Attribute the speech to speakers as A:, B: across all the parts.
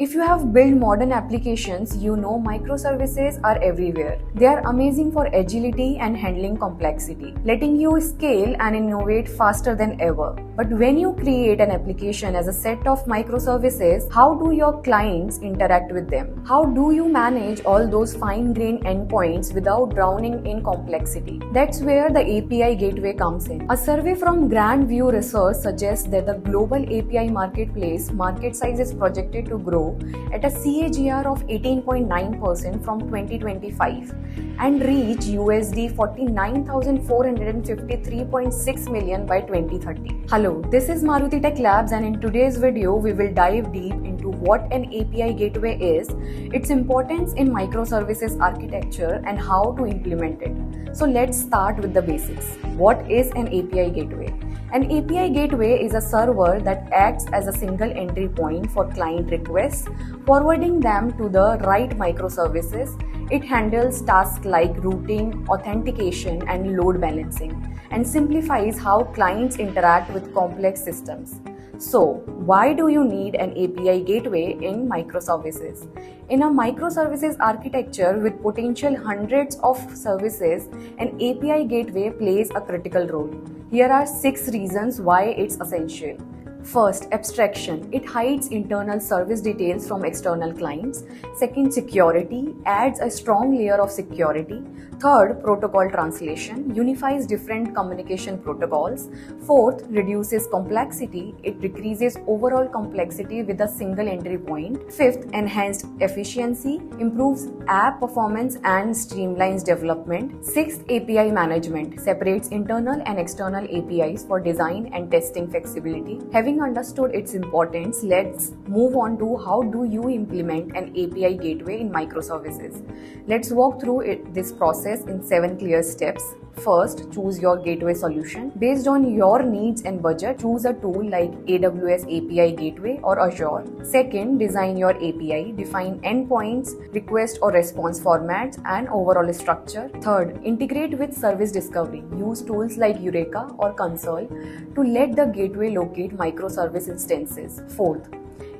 A: If you have built modern applications, you know microservices are everywhere. They are amazing for agility and handling complexity, letting you scale and innovate faster than ever. But when you create an application as a set of microservices, how do your clients interact with them? How do you manage all those fine-grained endpoints without drowning in complexity? That's where the API Gateway comes in. A survey from Grand View Research suggests that the global API marketplace market size is projected to grow at a CAGR of 18.9% from 2025 and reach USD 49,453.6 million by 2030. Hello, this is Maruti Tech Labs, and in today's video we will dive deep into what an API gateway is, its importance in microservices architecture, and how to implement it. So let's start with the basics. What is an API gateway? An API gateway is a server that acts as a single entry point for client requests, forwarding them to the right microservices. It handles tasks like routing, authentication, and load balancing, and simplifies how clients interact with complex systems. So, why do you need an API gateway in microservices? In a microservices architecture with potential hundreds of services, an API gateway plays a critical role. Here are 6 reasons why it's essential. First, abstraction. It hides internal service details from external clients. Second, security. Adds a strong layer of security. Third, protocol translation. Unifies different communication protocols. Fourth, reduces complexity. It decreases overall complexity with a single entry point. Fifth, enhanced efficiency. Improves app performance and streamlines development. Sixth, API management. Separates internal and external APIs for design and testing flexibility. Having understood its importance, let's move on to how do you implement an API gateway in microservices. Let's walk through this process in 7 clear steps. First, choose your gateway solution. Based on your needs and budget, choose a tool like AWS API Gateway or Azure. Second, design your API. Define endpoints, request or response formats, and overall structure. Third, integrate with service discovery. Use tools like Eureka or Console to let the gateway locate microservice instances. Fourth,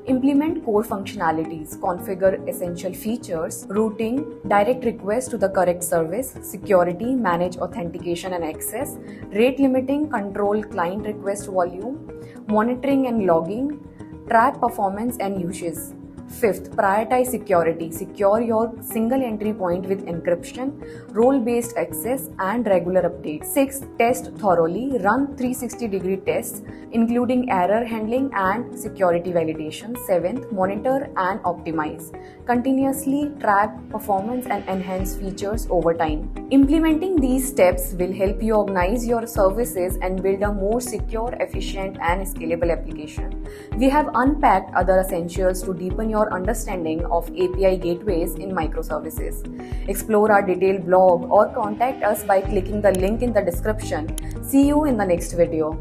A: implement core functionalities, configure essential features, routing, direct requests to the correct service, security, manage authentication and access, rate limiting, control client request volume, monitoring and logging, track performance and uses. Fifth, prioritize security. Secure your single entry point with encryption, role-based access, and regular updates. Sixth, test thoroughly. Run 360-degree tests, including error handling and security validation. Seventh, monitor and optimize. Continuously track performance and enhance features over time. Implementing these steps will help you organize your services and build a more secure, efficient, and scalable application. We have unpacked other essentials to deepen your understanding of API gateways in microservices. Explore our detailed blog or contact us by clicking the link in the description. See you in the next video.